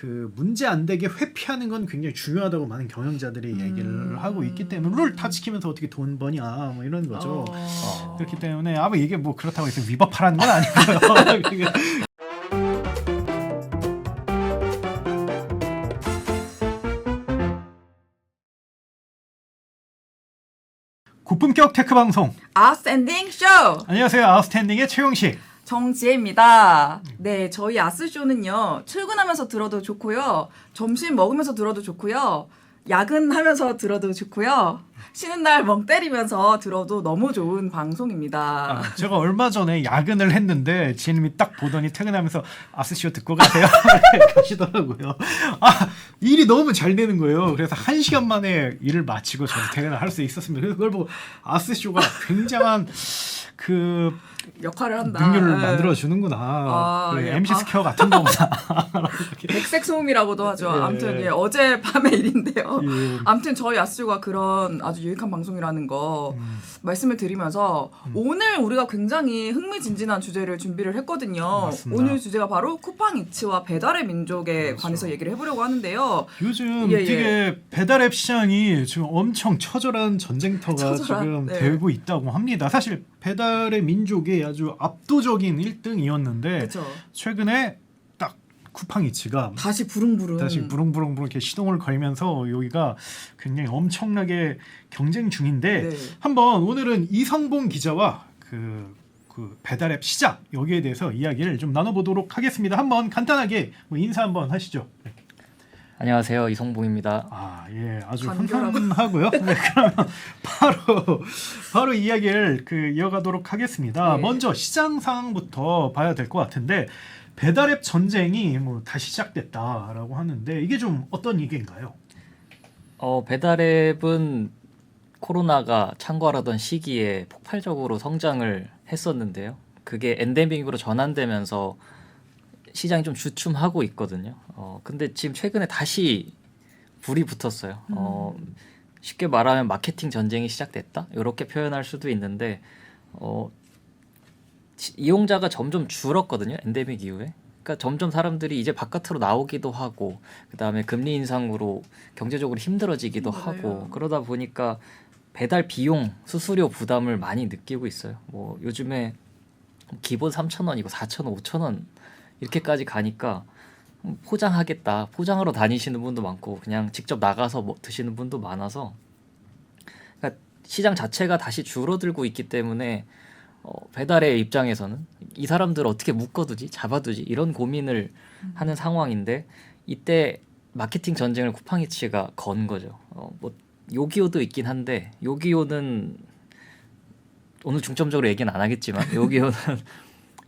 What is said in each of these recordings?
그 문제 안 되게 회피하는 건 굉장히 중요하다고 많은 경영자들이 얘기를 하고 있기 때문에 룰 다 지키면서 어떻게 돈 버냐 뭐 이런 거죠. 그렇기 때문에 아마 이게 뭐 그렇다고 해서 위법하라는 건 아니고요. 고품격 테크 방송. 아웃스탠딩 쇼! 안녕하세요. 아웃스탠딩의 최용식. 정지혜입니다. 네, 저희 아스쇼는요, 출근하면서 들어도 좋고요, 점심 먹으면서 들어도 좋고요, 야근하면서 들어도 좋고요, 쉬는 날 멍 때리면서 들어도 너무 좋은 방송입니다. 제가 얼마 전에 야근을 했는데 지님이 딱 보더니 퇴근하면서 아스쇼 듣고 가세요 가시더라고요. 일이 너무 잘 되는 거예요. 그래서 1시간 만에 일을 마치고 저도 퇴근을 할 수 있었습니다. 그래서 그걸 보고 아스쇼가 굉장한 그 역할을 한다. 능률을 만들어주는구나. 예. MC 스퀘어 같은 거구나. 백색 소음이라고도 하죠. 예. 아무튼 예, 어제 밤의 일인데요. 예. 아무튼 저희 아스쇼가 그런 아주 유익한 방송이라는 거 말씀을 드리면서 오늘 우리가 굉장히 흥미진진한 주제를 준비를 했거든요. 맞습니다. 오늘 주제가 바로 쿠팡이츠와 배달의 민족에 그렇죠. 관해서 얘기를 해보려고 하는데요. 요즘 예, 되게 배달앱 시장이 지금 엄청 처절한 전쟁터가 처절한, 지금 네. 되고 있다고 합니다. 사실 배달의 민족이 아주 압도적인 1등이었는데 그렇죠. 최근에 딱 쿠팡이츠가 다시 부릉부릉. 부릉부릉 이렇게 시동을 걸면서 여기가 굉장히 엄청나게 경쟁 중인데 네. 한번 오늘은 이성봉 기자와 그 배달앱 시장 여기에 대해서 이야기를 좀 나눠보도록 하겠습니다. 한번 간단하게 뭐 인사 한번 하시죠. 네. 안녕하세요, 이성봉입니다. 예, 아주 간결하고. 훈훈하고요. 네, 그러면 바로 이야기를 이어가도록 하겠습니다. 네. 먼저 시장 상황부터 봐야 될 것 같은데 배달앱 전쟁이 뭐 다시 시작됐다라고 하는데 이게 좀 어떤 얘기인가요? 배달앱은 코로나가 창궐하던 시기에 폭발적으로 성장을 했었는데요. 그게 엔데믹으로 전환되면서 시장이 좀 주춤하고 있거든요. 근데 지금 최근에 다시 불이 붙었어요. 쉽게 말하면 마케팅 전쟁이 시작됐다? 이렇게 표현할 수도 있는데 이용자가 점점 줄었거든요. 엔데믹 이후에. 그러니까 점점 사람들이 이제 바깥으로 나오기도 하고 그다음에 금리 인상으로 경제적으로 힘들어지기도 하고 그러다 보니까 배달 비용, 수수료 부담을 많이 느끼고 있어요. 뭐 요즘에 기본 3,000원이고 4,000원, 5,000원 이렇게까지 가니까 포장하겠다. 포장하러 다니시는 분도 많고 그냥 직접 나가서 드시는 분도 많아서 그러니까 시장 자체가 다시 줄어들고 있기 때문에 배달의 입장에서는 이 사람들을 어떻게 묶어두지, 잡아두지 이런 고민을 하는 상황인데 이때 마케팅 전쟁을 쿠팡이츠가 건 거죠. 뭐 요기요도 있긴 한데 요기요는 오늘 중점적으로 얘기는 안 하겠지만 요기요는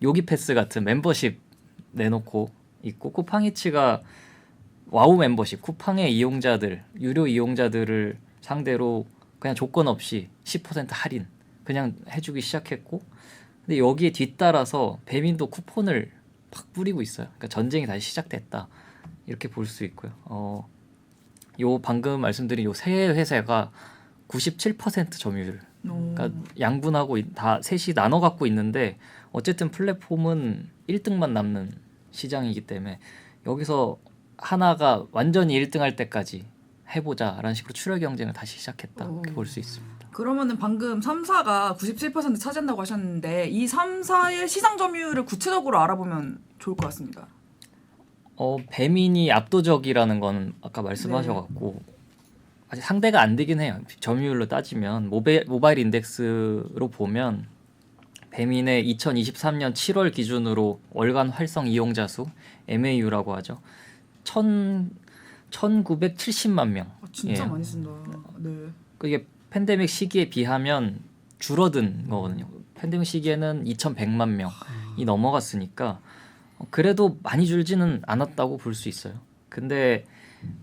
요기패스 같은 멤버십 내놓고 있고 쿠팡이츠가 와우 멤버십, 쿠팡의 이용자들, 유료 이용자들을 상대로 그냥 조건 없이 10% 할인 그냥 해주기 시작했고 근데 여기에 뒤따라서 배민도 쿠폰을 팍 뿌리고 있어요. 그러니까 전쟁이 다시 시작됐다 이렇게 볼 수 있고요. 요 방금 말씀드린 요 세 회사가 97% 점유율. 그러니까 양분하고 다 셋이 나눠 갖고 있는데 어쨌든 플랫폼은 1등만 남는 시장이기 때문에 여기서 하나가 완전히 1등할 때까지 해보자라는 식으로 출혈 경쟁을 다시 시작했다 이렇게 볼 수 있습니다. 그러면은 방금 3사가 97% 차지한다고 하셨는데 이 3사의 시장 점유율을 구체적으로 알아보면 좋을 것 같습니다. 배민이 압도적이라는 건 아까 말씀하셔갖고 아직 상대가 안 되긴 해요. 점유율로 따지면 모바일 인덱스로 보면 배민의 2023년 7월 기준으로 월간 활성 이용자 수 MAU라고 하죠. 1,970만 명. 진짜 많이 쓴다. 네. 그게 팬데믹 시기에 비하면 줄어든 거거든요. 팬데믹 시기에는 2,100만 명이 넘어갔으니까 그래도 많이 줄지는 않았다고 볼 수 있어요. 근데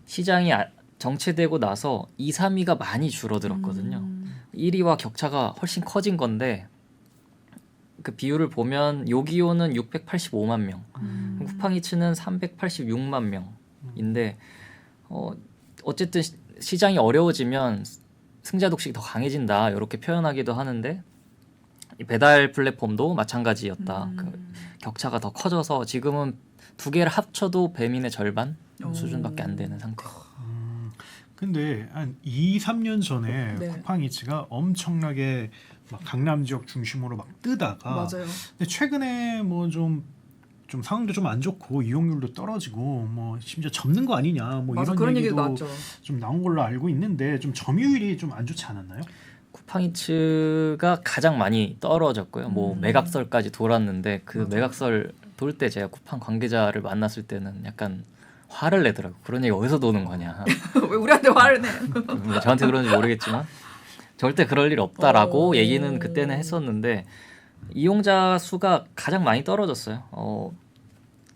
시장이 정체되고 나서 2, 3위가 많이 줄어들었거든요. 1위와 격차가 훨씬 커진 건데 그 비율을 보면 요기요는 685만 명, 쿠팡이츠는 386만 명인데 어쨌든 시장이 어려워지면 승자 독식이 더 강해진다 이렇게 표현하기도 하는데 이 배달 플랫폼도 마찬가지였다. 그 격차가 더 커져서 지금은 두 개를 합쳐도 배민의 절반 수준밖에 안 되는 상태. 근데 한 2, 3년 전에 네. 쿠팡이츠가 엄청나게 막 강남 지역 중심으로 막 뜨다가 맞아요. 근데 최근에 뭐 좀 상황도 좀 안 좋고 이용률도 떨어지고 뭐 심지어 접는 거 아니냐 뭐 맞아, 이런 그런 얘기도 얘기도 나왔죠. 좀 나온 걸로 알고 있는데 좀 점유율이 좀 안 좋지 않았나요? 쿠팡이츠가 가장 많이 떨어졌고요. 뭐 매각설까지 돌았는데 그 맞아요. 매각설 돌 때 제가 쿠팡 관계자를 만났을 때는 약간 화를 내더라고. 그런 얘기 어디서 도는 거냐. 왜 우리한테 화를 내? 뭐 저한테 그런지 모르겠지만 절대 그럴 일 없다라고 어. 얘기는 그때는 했었는데 이용자 수가 가장 많이 떨어졌어요.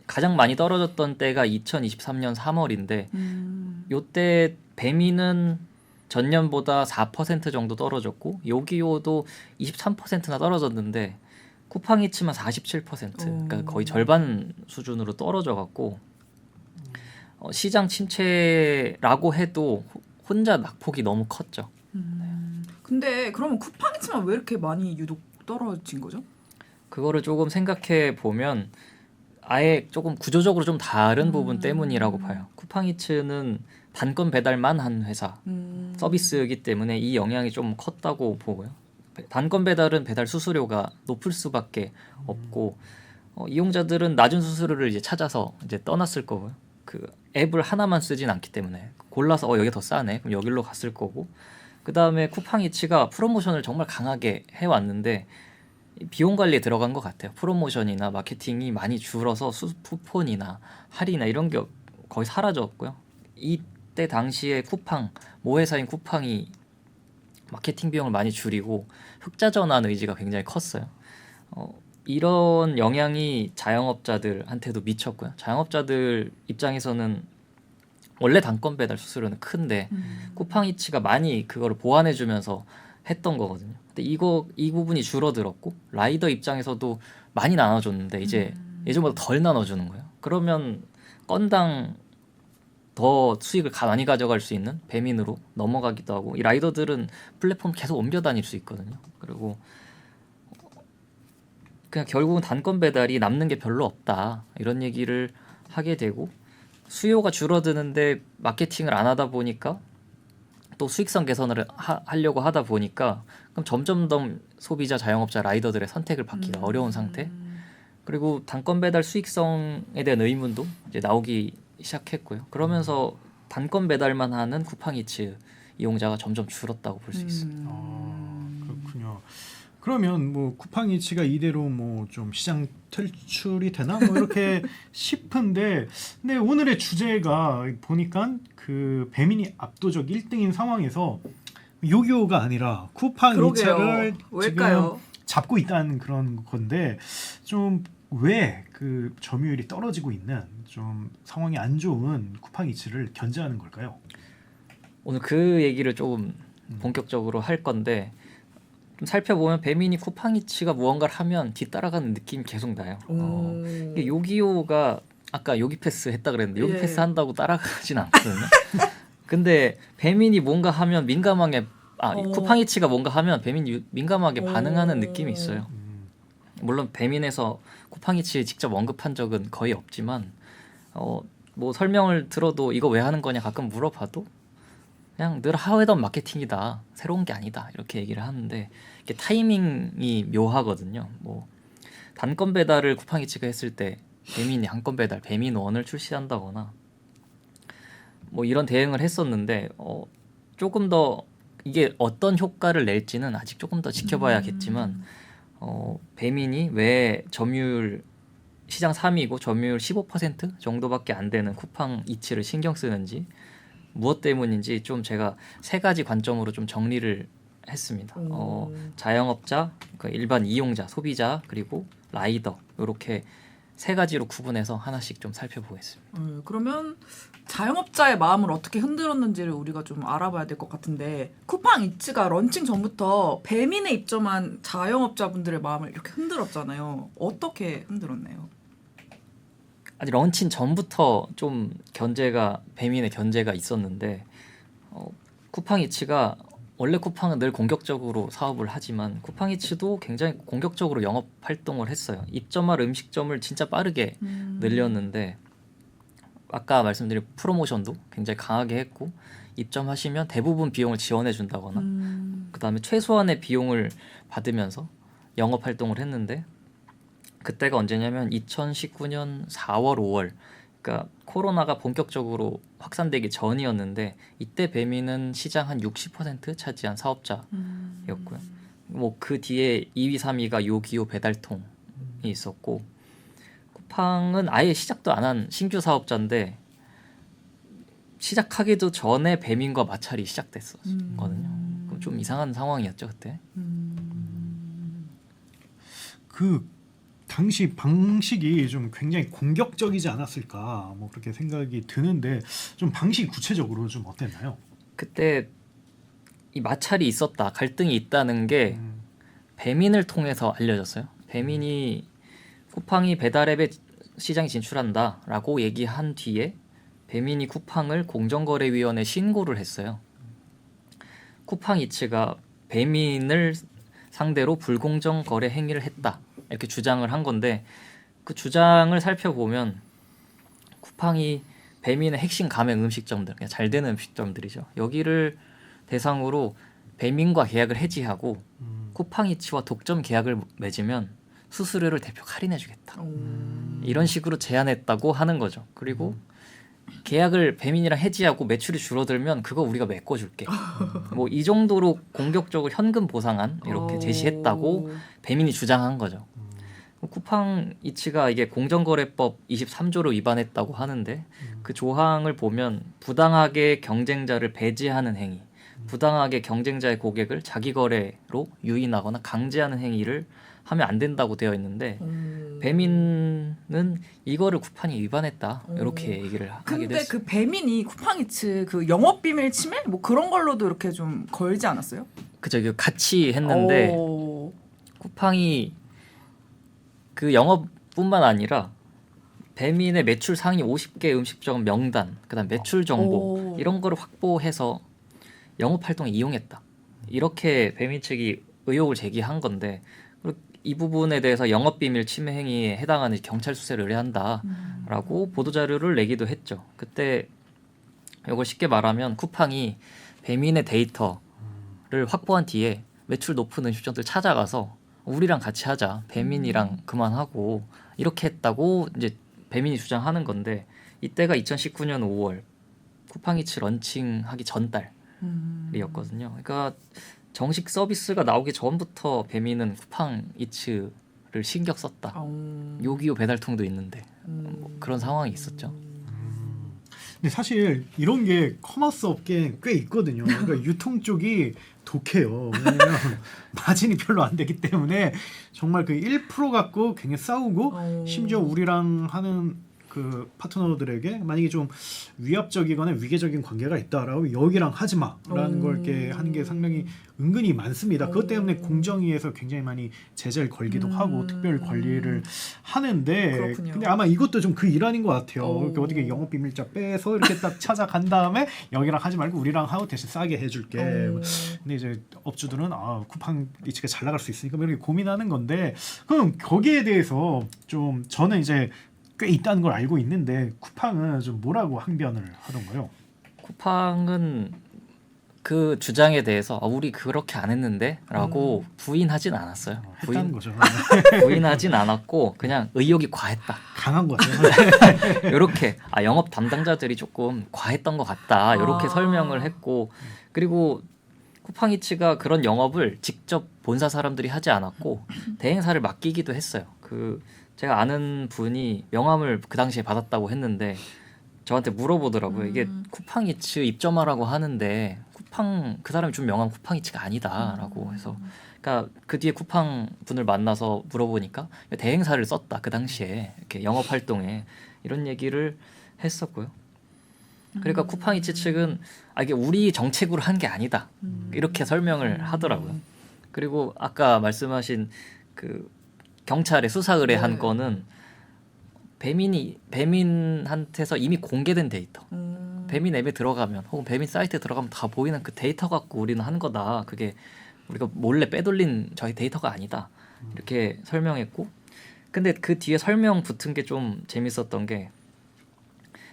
가장 많이 떨어졌던 때가 2023년 3월인데 요때 배미는 전년보다 4% 정도 떨어졌고 요기요도 23%나 떨어졌는데 쿠팡이츠만 47% 그러니까 거의 절반 수준으로 떨어져 갖고 시장 침체라고 해도 혼자 낙폭이 너무 컸죠. 근데 그러면 쿠팡이츠만 왜 이렇게 많이 유독 떨어진 거죠? 그거를 조금 생각해 보면 아예 조금 구조적으로 좀 다른 부분 때문이라고 봐요. 쿠팡이츠는 단건 배달만 한 회사 서비스이기 때문에 이 영향이 좀 컸다고 보고요. 단건 배달은 배달 수수료가 높을 수밖에 없고 이용자들은 낮은 수수료를 이제 찾아서 이제 떠났을 거고요. 그 앱을 하나만 쓰진 않기 때문에 골라서 여기 더 싸네 그럼 여기로 갔을 거고 그 다음에 쿠팡이츠가 프로모션을 정말 강하게 해왔는데 비용 관리에 들어간 것 같아요. 프로모션이나 마케팅이 많이 줄어서 쿠폰이나 할인이나 이런 게 거의 사라졌고요. 이때 당시에 쿠팡 모 회사인 쿠팡이 마케팅 비용을 많이 줄이고 흑자 전환 의지가 굉장히 컸어요. 이런 영향이 자영업자들한테도 미쳤고요. 자영업자들 입장에서는 원래 단건 배달 수수료는 큰데 쿠팡이츠가 많이 그거를 보완해주면서 했던 거거든요. 근데 이 부분이 줄어들었고 라이더 입장에서도 많이 나눠줬는데 이제 예전보다 덜 나눠주는 거예요. 그러면 건당 더 수익을 많이 가져갈 수 있는 배민으로 넘어가기도 하고 이 라이더들은 플랫폼 계속 옮겨 다닐 수 있거든요. 그리고 그냥 결국은 단건 배달이 남는 게 별로 없다 이런 얘기를 하게 되고 수요가 줄어드는데 마케팅을 안 하다 보니까 또 수익성 개선을 하려고 하다 보니까 그럼 점점 더 소비자, 자영업자, 라이더들의 선택을 받기가 어려운 상태. 그리고 단건 배달 수익성에 대한 의문도 이제 나오기 시작했고요. 그러면서 단건 배달만 하는 쿠팡이츠 이용자가 점점 줄었다고 볼 수 있습니다. 그렇군요. 그러면 뭐 쿠팡이츠가 이대로 뭐 좀 시장 탈출이 되나 뭐 이렇게 싶은데 근데 오늘의 주제가 보니까 그 배민이 압도적 1등인 상황에서 요기요가 아니라 쿠팡이츠를 그러게요. 왜일까요? 지금 잡고 있다는 그런 건데 좀 왜 그 점유율이 떨어지고 있는 좀 상황이 안 좋은 쿠팡이츠를 견제하는 걸까요? 오늘 그 얘기를 조금 본격적으로 할 건데 좀 살펴보면 배민이 쿠팡이츠가 무언가를 하면 뒤따라가는 느낌이 계속 나요. 이게 요기요가 아까 요기패스 했다 그랬는데 요기패스 예. 한다고 따라가진 않거든요. 근데 배민이 뭔가 하면 민감하게 쿠팡이츠가 뭔가 하면 배민이 민감하게 반응하는 느낌이 있어요. 물론 배민에서 쿠팡이츠 직접 언급한 적은 거의 없지만 뭐 설명을 들어도 이거 왜 하는 거냐 가끔 물어봐도 그냥 늘 하던 마케팅이다 새로운 게 아니다 이렇게 얘기를 하는데 이게 타이밍이 묘하거든요. 뭐 단건 배달을 쿠팡이츠가 했을 때 배민이 한건 배달 배민원을 출시한다거나 뭐 이런 대응을 했었는데 조금 더 이게 어떤 효과를 낼지는 아직 조금 더 지켜봐야겠지만 배민이 왜 점유율 시장 3위고 점유율 15% 정도밖에 안 되는 쿠팡이츠를 신경 쓰는지 무엇 때문인지 좀 제가 세 가지 관점으로 좀 정리를 했습니다. 자영업자, 그러니까 일반 이용자, 소비자 그리고 라이더 이렇게 세 가지로 구분해서 하나씩 좀 살펴보겠습니다. 그러면 자영업자의 마음을 어떻게 흔들었는지를 우리가 좀 알아봐야 될 것 같은데 쿠팡이츠가 런칭 전부터 배민에 입점한 자영업자분들의 마음을 이렇게 흔들었잖아요. 어떻게 흔들었나요? 아직 런칭 전부터 좀 배민의 견제가 있었는데 쿠팡이츠가 원래 쿠팡은 늘 공격적으로 사업을 하지만 쿠팡이츠도 굉장히 공격적으로 영업 활동을 했어요. 입점할 음식점을 진짜 빠르게 늘렸는데 아까 말씀드린 프로모션도 굉장히 강하게 했고 입점하시면 대부분 비용을 지원해 준다거나 그다음에 최소한의 비용을 받으면서 영업 활동을 했는데 그때가 언제냐면 2019년 4월, 5월 그러니까 코로나가 본격적으로 확산되기 전이었는데 이때 배민은 시장 한 60% 차지한 사업자였고요. 뭐 그 뒤에 2위, 3위가 요기요, 배달통이 있었고 쿠팡은 아예 시작도 안 한 신규 사업자인데 시작하기도 전에 배민과 마찰이 시작됐었거든요. 그럼 좀 이상한 상황이었죠 그때. 그 당시 방식이 좀 굉장히 공격적이지 않았을까 뭐 그렇게 생각이 드는데 좀 방식이 구체적으로 좀 어땠나요? 그때 이 마찰이 있었다, 갈등이 있다는 게 배민을 통해서 알려졌어요. 배민이 쿠팡이 배달앱에 시장에 진출한다라고 얘기한 뒤에 배민이 쿠팡을 공정거래위원회에 신고를 했어요. 쿠팡이츠가 배민을 상대로 불공정 거래 행위를 했다 이렇게 주장을 한 건데 그 주장을 살펴보면 쿠팡이 배민의 핵심 가맹 음식점들, 그냥 잘 되는 음식점들이죠. 여기를 대상으로 배민과 계약을 해지하고 쿠팡이츠와 독점 계약을 맺으면 수수료를 대폭 할인해주겠다. 이런 식으로 제안했다고 하는 거죠. 그리고 계약을 배민이랑 해지하고 매출이 줄어들면 그거 우리가 메꿔줄게. 뭐 이 정도로 공격적으로 현금 보상안 이렇게 제시했다고 배민이 주장한 거죠. 쿠팡이츠가 이게 공정거래법 23조를 위반했다고 하는데 그 조항을 보면 부당하게 경쟁자를 배제하는 행위, 부당하게 경쟁자의 고객을 자기 거래로 유인하거나 강제하는 행위를 하면 안 된다고 되어 있는데 배민은 이거를 쿠팡이 위반했다 이렇게 얘기를 하게 근데 됐어요. 그 배민이 쿠팡이츠 그 영업 비밀 침해 뭐 그런 걸로도 이렇게 좀 걸지 않았어요? 그죠, 이거 같이 했는데 쿠팡이 그 영업뿐만 아니라 배민의 매출 상위 50개 음식점 명단, 그다음 매출 정보 이런 거를 확보해서 영업 활동에 이용했다. 이렇게 배민 측이 의혹을 제기한 건데 이 부분에 대해서 영업비밀 침해 행위에 해당하는 경찰 수사를 의뢰한다라고 보도자료를 내기도 했죠. 그때 이걸 쉽게 말하면 쿠팡이 배민의 데이터를 확보한 뒤에 매출 높은 음식점들 찾아가서 우리랑 같이 하자, 배민이랑 그만하고 이렇게 했다고 이제 배민이 주장하는 건데 이때가 2019년 5월 쿠팡이츠 런칭하기 전달이었거든요. 그러니까 정식 서비스가 나오기 전부터 배민은 쿠팡이츠를 신경 썼다. 요기요 배달통도 있는데 뭐 그런 상황이 있었죠. 근데 사실 이런 게 커머스 업계에 꽤 있거든요. 그러니까 유통 쪽이 독해요. 왜냐면 마진이 별로 안 되기 때문에 정말 그 1% 갖고 굉장히 싸우고 심지어 우리랑 하는 그 파트너들에게 만약에 좀 위압적이거나 위계적인 관계가 있다라고 여기랑 하지 마라는 걸 이렇게 하는 게 상당히 은근히 많습니다. 그것 때문에 공정위에서 굉장히 많이 제재를 걸기도 하고 특별 관리를 하는데 그렇군요. 근데 아마 이것도 좀 그 일환인 것 같아요. 이렇게 어떻게 영업 비밀자 빼서 이렇게 딱 찾아간 다음에 여기랑 하지 말고 우리랑 하고 대신 싸게 해줄게. 근데 이제 업주들은 쿠팡 이츠가 잘 나갈 수 있으니까 이렇게 고민하는 건데 그럼 거기에 대해서 좀 저는 이제 꽤 있다는 걸 알고 있는데 쿠팡은 좀 뭐라고 항변을 하던가요? 쿠팡은 그 주장에 대해서 우리 그렇게 안 했는데라고 부인하진 않았어요. 했다는 거죠. 부인하진 않았고 그냥 의욕이 과했다. 강한 거죠. 이렇게 영업 담당자들이 조금 과했던 것 같다. 이렇게 설명을 했고 그리고 쿠팡이츠가 그런 영업을 직접 본사 사람들이 하지 않았고 대행사를 맡기기도 했어요. 그 제가 아는 분이 명함을 그 당시에 받았다고 했는데 저한테 물어보더라고요. 이게 쿠팡이츠 입점하라고 하는데 쿠팡 그 사람이 준 명함 쿠팡이츠가 아니다라고 해서 그러니까 그 뒤에 쿠팡 분을 만나서 물어보니까 대행사를 썼다 그 당시에 이렇게 영업 활동에 이런 얘기를 했었고요. 그러니까 쿠팡이츠 측은 이게 우리 정책으로 한 게 아니다 이렇게 설명을 하더라고요. 그리고 아까 말씀하신 그 경찰에 수사 의뢰한 거는 배민한테서 이미 공개된 데이터. 배민 앱에 들어가면 혹은 배민 사이트에 들어가면 다 보이는 그 데이터 갖고 우리는 한 거다. 그게 우리가 몰래 빼돌린 저희 데이터가 아니다. 이렇게 설명했고 근데 그 뒤에 설명 붙은 게 좀 재밌었던 게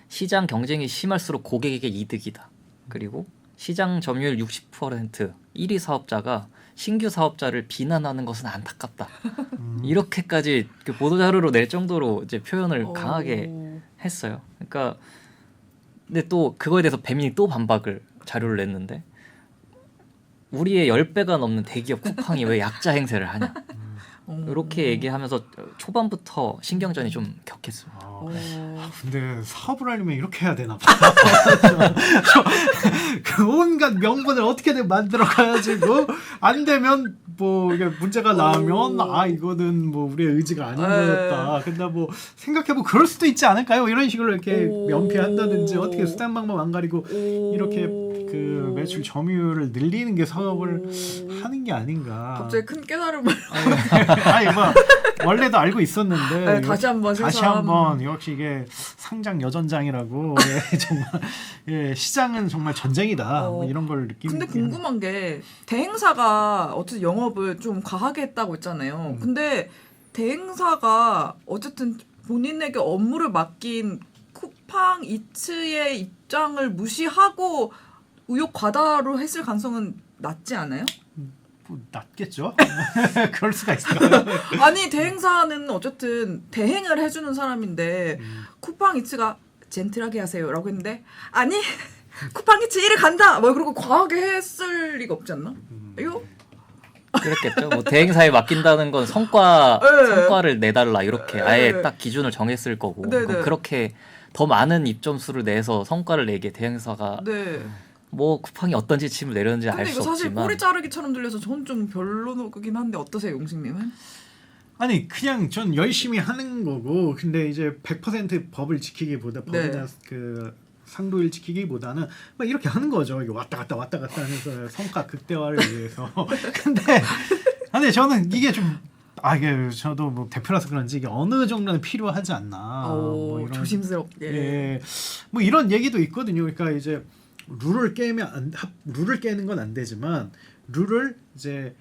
시장 경쟁이 심할수록 고객에게 이득이다. 그리고 시장 점유율 60% 1위 사업자가 신규 사업자를 비난하는 것은 안타깝다. 이렇게까지 그 보도자료로 낼 정도로 이제 표현을 강하게 했어요. 그러니까 근데 또 그거에 대해서 배민이 또 반박을 자료를 냈는데 우리의 10배가 넘는 대기업 쿠팡이 왜 약자 행세를 하냐. 이렇게 얘기하면서 초반부터 신경전이 좀 격했습니다. 근데 사업을 하려면 이렇게 해야 되나 봐. 그 온갖 명분을 어떻게든 만들어 가야지 뭐안 되면 뭐 이게 문제가 나면 이거는 뭐 우리의 의지가 아닌 거였다. 근데 뭐 생각해보면 그럴 수도 있지 않을까요? 이런 식으로 이렇게 면피한다든지 어떻게 수단 방법 안 가리고 이렇게 그 매출 점유율을 늘리는 게 사업을 하는 게 아닌가. 갑자기 큰 깨달음을. 아니 뭐 원래도 알고 있었는데 네, 다시 한번 역시 이게 상장 여전장이라고 정말 시장은 정말 전쟁이다 뭐 이런 걸 느끼고. 근데 궁금한 게 대행사가 어쨌든 영업을 좀 과하게 했다고 했잖아요. 근데 대행사가 어쨌든 본인에게 업무를 맡긴 쿠팡 이츠의 입장을 무시하고 의욕 과다로 했을 가능성은 낮지 않아요? 뭐 낮겠죠. 그럴 수가 있어요. 아니 대행사는 어쨌든 대행을 해주는 사람인데 쿠팡 이츠가 젠틀하게 하세요라고 했는데 아니 쿠팡 이츠 1을 간다 뭐 그러고 과하게 했을 리가 없지 않나? 이거 그렇겠죠. 뭐 대행사에 맡긴다는 건 성과를 내달라 이렇게 아예 딱 기준을 정했을 거고 그렇게 더 많은 입점수를 내서 성과를 내게 대행사가 뭐 쿠팡이 어떤 지침을 내렸는지 알 수 없지만 근데 이거 사실 꼬리 자르기처럼 들려서 전 좀 별로긴 한데 어떠세요, 용식님은? 아니 그냥 전 열심히 하는 거고 근데 이제 100% 법을 지키기보다 법이나 그 상도일 지키기보다는 막 이렇게 하는 거죠. 이게 왔다 갔다 하면서 성과 극대화를 위해서. 근데 저는 이게 좀 이게 저도 뭐 대표라서 그런지 이게 어느 정도는 필요하지 않나. 뭐 이런, 조심스럽게. 뭐 이런 얘기도 있거든요. 그러니까 이제 룰을 깨는 건 안 되지만 룰을 이제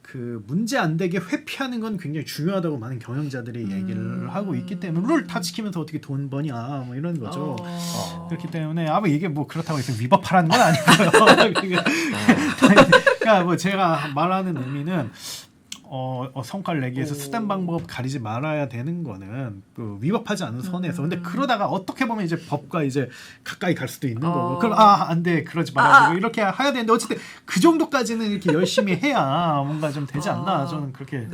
그 문제 안 되게 회피하는 건 굉장히 중요하다고 많은 경영자들이 얘기를 하고 있기 때문에 룰 다 지키면서 어떻게 돈 버냐 뭐 이런 거죠. 그렇기 때문에 뭐 이게 뭐 그렇다고 해서 위법하라는 건 아니고요. 그러니까 뭐 제가 말하는 의미는 성과를 내기 위해서 수단 방법 가리지 말아야 되는 거는 그 위법하지 않은 선에서 근데 그러다가 어떻게 보면 이제 법과 이제 가까이 갈 수도 있는 거고 그럼 안 돼 그러지 말아야 되고 이렇게 해야 되는데 어쨌든 그 정도까지는 이렇게 열심히 해야 뭔가 좀 되지 않나 저는 그렇게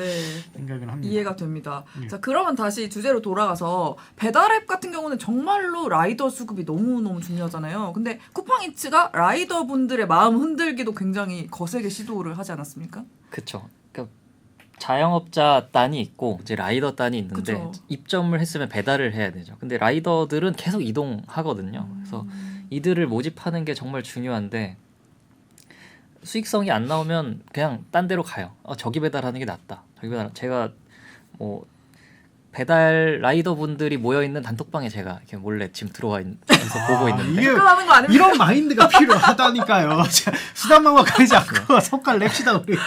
생각을 합니다. 이해가 됩니다. 자 그러면 다시 주제로 돌아가서 배달앱 같은 경우는 정말로 라이더 수급이 너무너무 중요하잖아요. 근데 쿠팡이츠가 라이더 분들의 마음 흔들기도 굉장히 거세게 시도를 하지 않았습니까? 그렇죠. 자영업자 단이 있고 이제 라이더 단이 있는데 입점을 했으면 배달을 해야 되죠. 근데 라이더들은 계속 이동하거든요. 그래서 이들을 모집하는 게 정말 중요한데 수익성이 안 나오면 그냥 딴 데로 가요. 저기 배달하는 게 낫다. 제가 뭐 배달 라이더 분들이 모여 있는 단톡방에 제가 이렇게 몰래 지금 들어와 있어서 보고 있는데 이런 마인드가 필요하다니까요. 수단 방법 가리지 않고 성과를 냅시다 우리.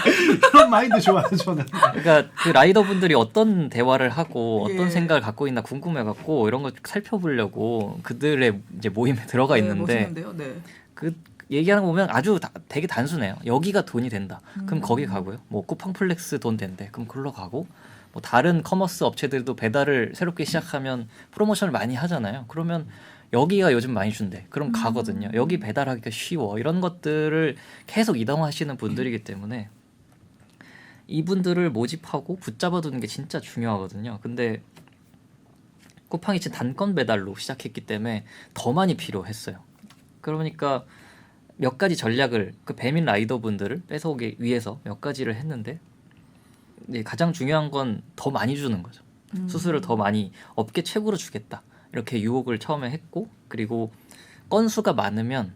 그런 마인드 좋아요 저는. 그러니까 그 라이더 분들이 어떤 대화를 하고 어떤 생각을 갖고 있나 궁금해갖고 이런 걸 살펴보려고 그들의 이제 모임에 들어가 있는데 그 얘기하는 거 보면 아주 되게 단순해요. 여기가 돈이 된다. 그럼 거기 가고요. 뭐 쿠팡플렉스 돈 된대. 그럼 글로 가고. 뭐 다른 커머스 업체들도 배달을 새롭게 시작하면 프로모션을 많이 하잖아요. 그러면 여기가 요즘 많이 준대. 그럼 가거든요. 여기 배달하기가 쉬워. 이런 것들을 계속 이동하시는 분들이기 때문에 이분들을 모집하고 붙잡아두는 게 진짜 중요하거든요. 근데 쿠팡이츠 단건 배달로 시작했기 때문에 더 많이 필요했어요. 그러니까 몇 가지 전략을 그 배민 라이더 분들을 뺏어오기 위해서 몇 가지를 했는데 가장 중요한 건 더 많이 주는 거죠. 수수료를 더 많이 업계 최고로 주겠다. 이렇게 유혹을 처음에 했고 그리고 건수가 많으면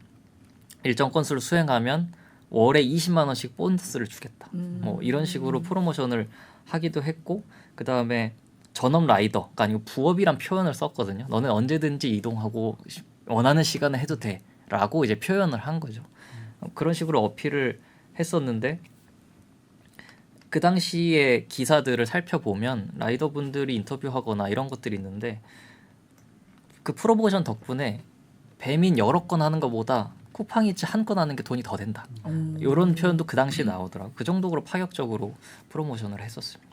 일정 건수를 수행하면 월에 20만 원씩 보너스를 주겠다. 뭐 이런 식으로 프로모션을 하기도 했고 그다음에 전업 라이더가 아니고 부업이란 표현을 썼거든요. 너는 언제든지 이동하고 원하는 시간에 해도 돼. 라고 이제 표현을 한 거죠. 그런 식으로 어필을 했었는데 그 당시에 기사들을 살펴보면 라이더분들이 인터뷰하거나 이런 것들이 있는데 그 프로모션 덕분에 배민 여러 건 하는 것보다 쿠팡이츠 한 건 하는 게 돈이 더 된다. 이런 표현도 그 당시에 나오더라고. 그 정도로 파격적으로 프로모션을 했었습니다.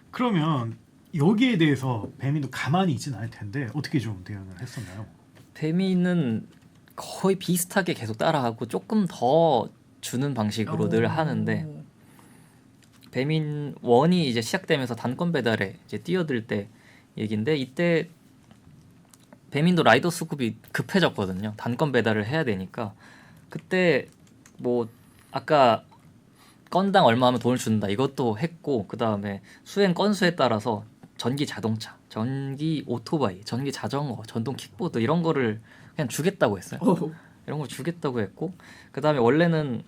그러면 여기에 대해서 배민도 가만히 있지는 않을 텐데 어떻게 좀 대응을 했었나요? 배민은 거의 비슷하게 계속 따라하고 조금 더 주는 방식으로 늘 하는데 배민 원이 이제 시작되면서 단건 배달에 이제 뛰어들 때 얘긴데 이때 배민도 라이더 수급이 급해졌거든요. 단건 배달을 해야 되니까 그때 뭐 아까 건당 얼마 하면 돈을 준다 이것도 했고 그 다음에 수행 건수에 따라서 전기 자동차, 전기 오토바이, 전기 자전거, 전동 킥보드 이런 거를 그냥 주겠다고 했어요. 이런 걸 주겠다고 했고 그 다음에 원래는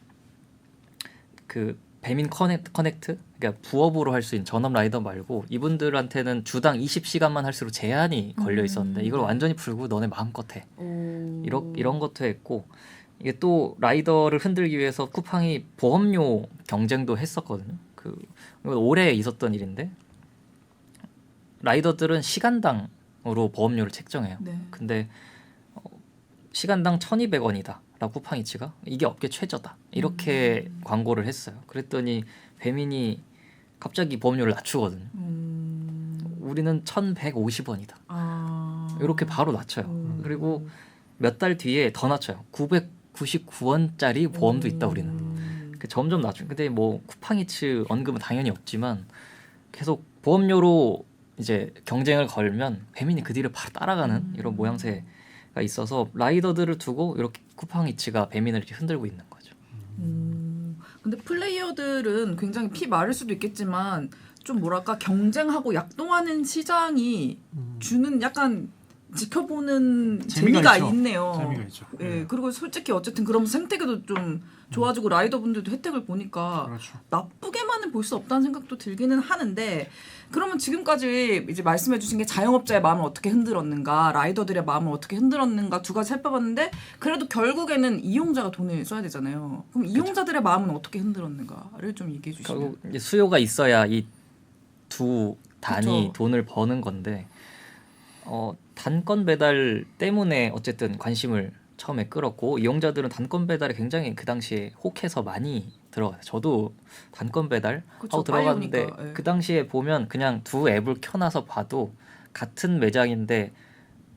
그 배민 커넥트 그러니까 부업으로 할 수 있는 전업 라이더 말고 이분들한테는 주당 20시간만 할수록 제한이 걸려 있었는데 이걸 완전히 풀고 너네 마음껏 해. 이런 것도 했고 이게 또 라이더를 흔들기 위해서 쿠팡이 보험료 경쟁도 했었거든요. 그 이건 올해 있었던 일인데 라이더들은 시간당으로 보험료를 책정해요. 네. 근데 시간당 1,200원이다. 라고 쿠팡이츠가 이게 업계 최저다. 이렇게 광고를 했어요. 그랬더니 배민이 갑자기 보험료를 낮추거든요. 우리는 1,150원이다. 이렇게 바로 낮춰요. 그리고 몇 달 뒤에 더 낮춰요. 999원짜리 보험도 있다 우리는. 점점 낮춰요. 근데 뭐 쿠팡이츠 언급은 당연히 없지만 계속 보험료로 이제 경쟁을 걸면 배민이 그 뒤를 바로 따라가는 이런 모양새가 있어서 라이더들을 두고 이렇게 쿠팡이츠가 배민을 이렇게 흔들고 있는 거죠. 근데 플레이어들은 굉장히 피 마를 수도 있겠지만 좀 뭐랄까 경쟁하고 약동하는 시장이 주는 약간 지켜보는 재미가 있죠. 있네요. 재미가 있죠. 예, 그리고 솔직히 어쨌든 그러면 생태계도 좀 좋아지고 라이더분들도 혜택을 보니까 그렇죠. 나쁘게만은 볼 수 없다는 생각도 들기는 하는데 그러면 지금까지 이제 말씀해주신 게 자영업자의 마음을 어떻게 흔들었는가, 라이더들의 마음을 어떻게 흔들었는가 두 가지 살펴봤는데 그래도 결국에는 이용자가 돈을 써야 되잖아요. 그럼 이용자들의 마음은 어떻게 흔들었는가를 좀 얘기해 주시면. 결국 이제 수요가 있어야 이 두 단이 그쵸. 돈을 버는 건데 단건 배달 때문에 어쨌든 관심을 처음에 끌었고 이용자들은 단건 배달에 굉장히 그 당시에 혹해서 많이 들어가요. 저도 단건 배달 그쵸, 하고 빨리 들어갔는데 오니까, 예. 그 당시에 보면 그냥 두 앱을 켜놔서 봐도 같은 매장인데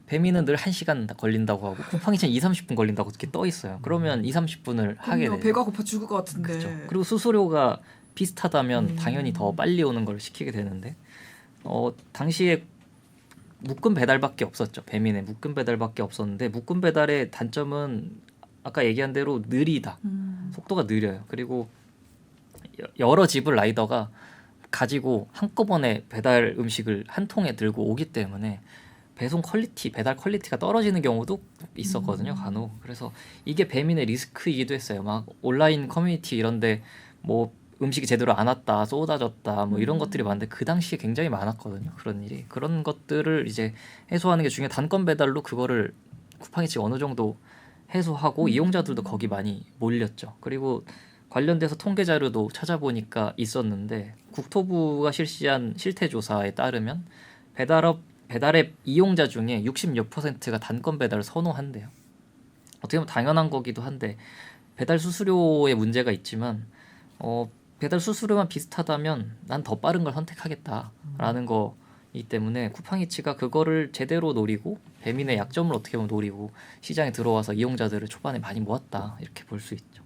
배민은 늘 1시간 걸린다고 하고 쿠팡이츠는 2-30분 걸린다고 이렇게 떠 있어요. 그러면 2-30분을 하게 그럼요. 돼요. 배가 고파 죽을 것 같은데. 그렇죠. 그리고 수수료가 비슷하다면 당연히 더 빨리 오는 걸 시키게 되는데 당시에 묶음 배달밖에 없었죠. 배민에 묶음 배달밖에 없었는데 묶음 배달의 단점은 아까 얘기한 대로 느리다. 속도가 느려요. 그리고 여러 집을 라이더가 가지고 한꺼번에 배달 음식을 한 통에 들고 오기 때문에 배송 퀄리티, 배달 퀄리티가 떨어지는 경우도 있었거든요. 간혹. 그래서 이게 배민의 리스크이기도 했어요. 막 온라인 커뮤니티 이런데 뭐 음식이 제대로 안 왔다, 쏟아졌다, 뭐 이런 것들이 많은데 그 당시에 굉장히 많았거든요. 그런 일이. 그런 것들을 이제 해소하는 게 중요해. 단건 배달로 그거를 쿠팡이츠가 어느 정도 해소하고 이용자들도 거기 많이 몰렸죠. 그리고 관련돼서 통계 자료도 찾아보니까 있었는데 국토부가 실시한 실태 조사에 따르면 배달앱 이용자 중에 60몇 %가 단건 배달을 선호한대요. 어떻게 보면 당연한 거기도 한데 배달 수수료에 문제가 있지만 배달 수수료만 비슷하다면 난 더 빠른 걸 선택하겠다라는 거이기 때문에 쿠팡이츠가 그거를 제대로 노리고 배민의 약점을 어떻게 보면 노리고 시장에 들어와서 이용자들을 초반에 많이 모았다 이렇게 볼 수 있죠.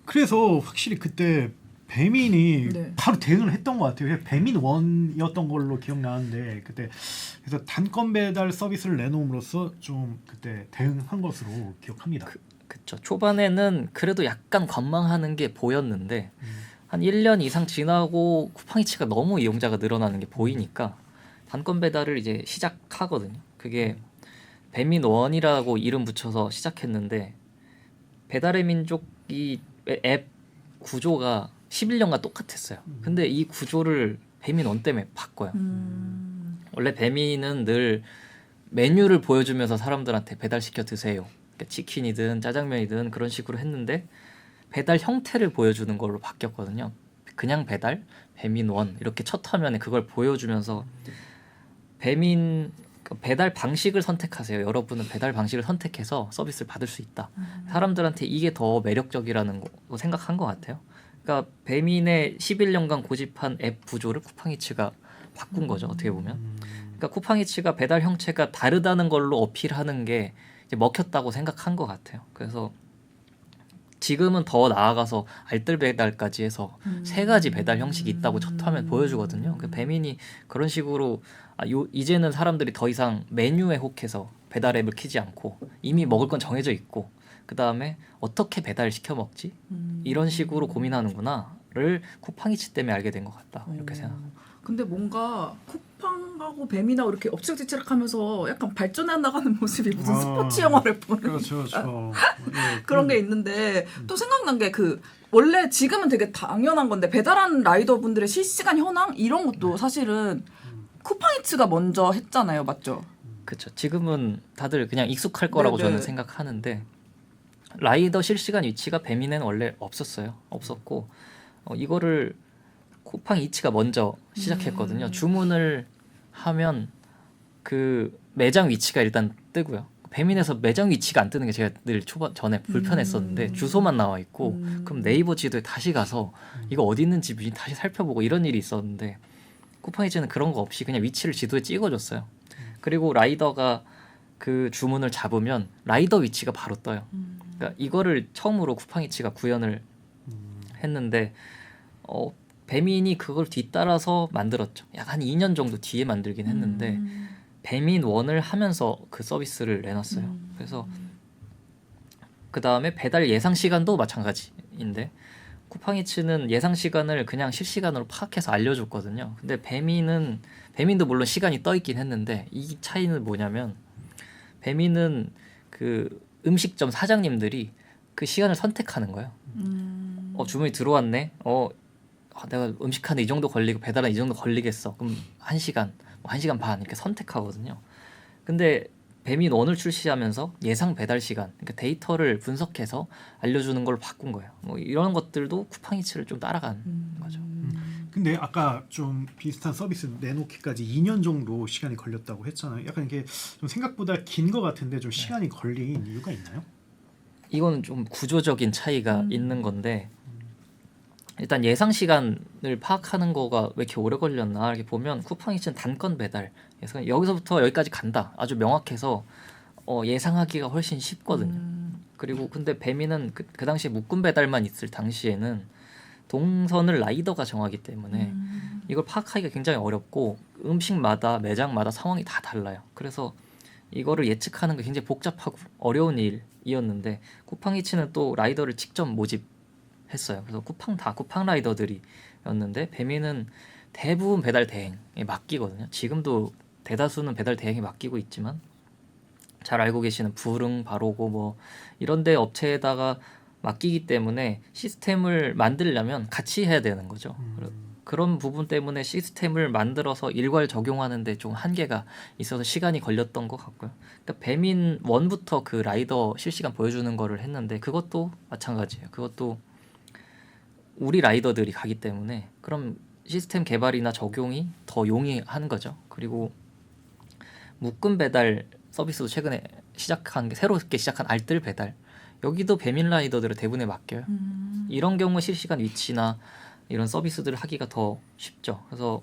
그래서 확실히 그때 배민이 네. 바로 대응을 했던 것 같아요. 배민 원이었던 걸로 기억나는데 그때 그래서 단건 배달 서비스를 내놓음으로써 좀 그때 대응한 것으로 기억합니다. 그쵸. 초반에는 그래도 약간 관망하는 게 보였는데 한 1년 이상 지나고 쿠팡이츠가 너무 이용자가 늘어나는 게 보이니까 단건 배달을 이제 시작하거든요. 그게 배민원이라고 이름 붙여서 시작했는데 배달의 민족이 앱 구조가 11년간 똑같았어요. 근데 이 구조를 배민원 때문에 바꿔요. 원래 배민은 늘 메뉴를 보여주면서 사람들한테 배달시켜 드세요. 그러니까 치킨이든 짜장면이든 그런 식으로 했는데 배달 형태를 보여주는 걸로 바뀌었거든요. 그냥 배달, 배민원 이렇게 첫 화면에 그걸 보여주면서 배민 배달 방식을 선택하세요. 여러분은 배달 방식을 선택해서 서비스를 받을 수 있다. 사람들한테 이게 더 매력적이라는 거 생각한 것 같아요. 그러니까 배민의 11년간 고집한 앱 구조를 쿠팡이츠가 바꾼 거죠. 어떻게 보면. 그러니까 쿠팡이츠가 배달 형체가 다르다는 걸로 어필하는 게 이제 먹혔다고 생각한 것 같아요. 그래서 지금은 더 나아가서 알뜰 배달까지 해서 세 가지 배달 형식이 있다고 첫 화면 보여주거든요. 그 배민이 그런 식으로 이제는 사람들이 더 이상 메뉴에 혹해서 배달 앱을 키지 않고 이미 먹을 건 정해져 있고 그 다음에 어떻게 배달 시켜 먹지 이런 식으로 고민하는구나를 쿠팡이츠 때문에 알게 된 것 같다 이렇게 생각합니다. 근데 뭔가 쿠팡하고 배민하고 이렇게 엎치락뒤치락하면서 약간 발전해 나가는 모습이 무슨 스포츠 영화를 보는 그렇죠, 그렇죠. 예, 그런 게 있는데 또 생각난 게 그 원래 지금은 되게 당연한 건데 배달하는 라이더분들의 실시간 현황 이런 것도 사실은 쿠팡이츠가 먼저 했잖아요, 맞죠? 그렇죠. 지금은 다들 그냥 익숙할 거라고 네네. 저는 생각하는데 라이더 실시간 위치가 배민에는 원래 없었어요. 없었고 이거를 쿠팡이츠가 먼저 시작했거든요. 주문을 하면 그 매장 위치가 일단 뜨고요. 배민에서 매장 위치가 안 뜨는 게 제가 늘 전에 불편했었는데 주소만 나와 있고 그럼 네이버 지도에 다시 가서 이거 어디 있는 집인지 다시 살펴보고 이런 일이 있었는데 쿠팡이츠는 그런 거 없이 그냥 위치를 지도에 찍어줬어요. 그리고 라이더가 그 주문을 잡으면 라이더 위치가 바로 떠요. 그러니까 이거를 처음으로 쿠팡이츠가 구현을 했는데 배민이 그걸 뒤따라서 만들었죠. 약 한 2년 정도 뒤에 만들긴 했는데 배민 1을 하면서 그 서비스를 내놨어요. 그래서 그 다음에 배달 예상 시간도 마찬가지인데 쿠팡이츠는 예상 시간을 그냥 실시간으로 파악해서 알려줬거든요. 근데 배민도 물론 시간이 떠 있긴 했는데 이 차이는 뭐냐면 배민은 그 음식점 사장님들이 그 시간을 선택하는 거예요. 주문이 들어왔네. 내가 음식하는 이 정도 걸리고 배달은 이 정도 걸리겠어. 그럼 1시간, 1시간 반 이렇게 선택하거든요. 근데 배민 1을 출시하면서 예상 배달 시간, 그러니까 데이터를 분석해서 알려주는 걸 바꾼 거예요. 뭐 이런 것들도 쿠팡이츠를 좀 따라간 거죠. 근데 아까 좀 비슷한 서비스 내놓기까지 2년 정도 시간이 걸렸다고 했잖아요. 약간 이게 좀 생각보다 긴 것 같은데 좀 시간이 걸린 이유가 있나요? 이거는 좀 구조적인 차이가 있는 건데 일단 예상 시간을 파악하는 거가 왜 이렇게 오래 걸렸나 이렇게 보면 쿠팡이츠는 단건 배달 그래서 여기서부터 여기까지 간다 아주 명확해서 예상하기가 훨씬 쉽거든요. 그리고 근데 배민은 그 당시에 묶음 배달만 있을 당시에는 동선을 라이더가 정하기 때문에 이걸 파악하기가 굉장히 어렵고 음식마다 매장마다 상황이 다 달라요. 그래서 이거를 예측하는 게 굉장히 복잡하고 어려운 일이었는데 쿠팡이츠는 또 라이더를 직접 모집했어요. 그래서 쿠팡 라이더들이었는데 배민은 대부분 배달 대행에 맡기거든요. 지금도 대다수는 배달 대행에 맡기고 있지만 잘 알고 계시는 부릉, 바로고 뭐 이런데 업체에다가 맡기기 때문에 시스템을 만들려면 같이 해야 되는 거죠. 그런 부분 때문에 시스템을 만들어서 일괄 적용하는데 좀 한계가 있어서 시간이 걸렸던 것 같고요. 그러니까 배민 1부터 그 라이더 실시간 보여주는 거를 했는데 그것도 마찬가지예요. 그것도 우리 라이더들이 가기 때문에 그럼 시스템 개발이나 적용이 더 용이한 거죠. 그리고 묶음 배달 서비스도 최근에 새롭게 시작한 알뜰 배달 여기도 배민 라이더들을 대부분에 맡겨요. 이런 경우 실시간 위치나 이런 서비스들을 하기가 더 쉽죠. 그래서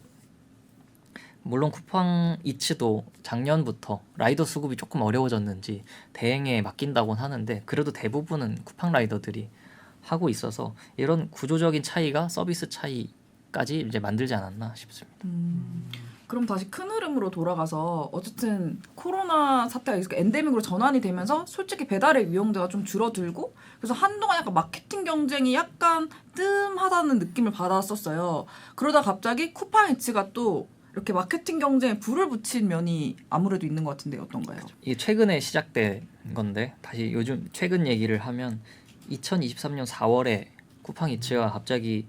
물론 쿠팡이츠도 작년부터 라이더 수급이 조금 어려워졌는지 대행에 맡긴다고는 하는데 그래도 대부분은 쿠팡 라이더들이 하고 있어서 이런 구조적인 차이가 서비스 차이까지 이제 만들지 않았나 싶습니다. 그럼 다시 큰 흐름으로 돌아가서 어쨌든 코로나 사태가 이렇게 엔데믹으로 전환이 되면서 솔직히 배달의 위용도가 좀 줄어들고 그래서 한동안 약간 마케팅 경쟁이 약간 뜸하다는 느낌을 받았었어요. 그러다 갑자기 쿠팡이츠가 또 이렇게 마케팅 경쟁에 불을 붙인 면이 아무래도 있는 것 같은데 어떤가요? 이게 최근에 시작된 건데 다시 요즘 최근 얘기를 하면 2023년 4월에 쿠팡이츠가 갑자기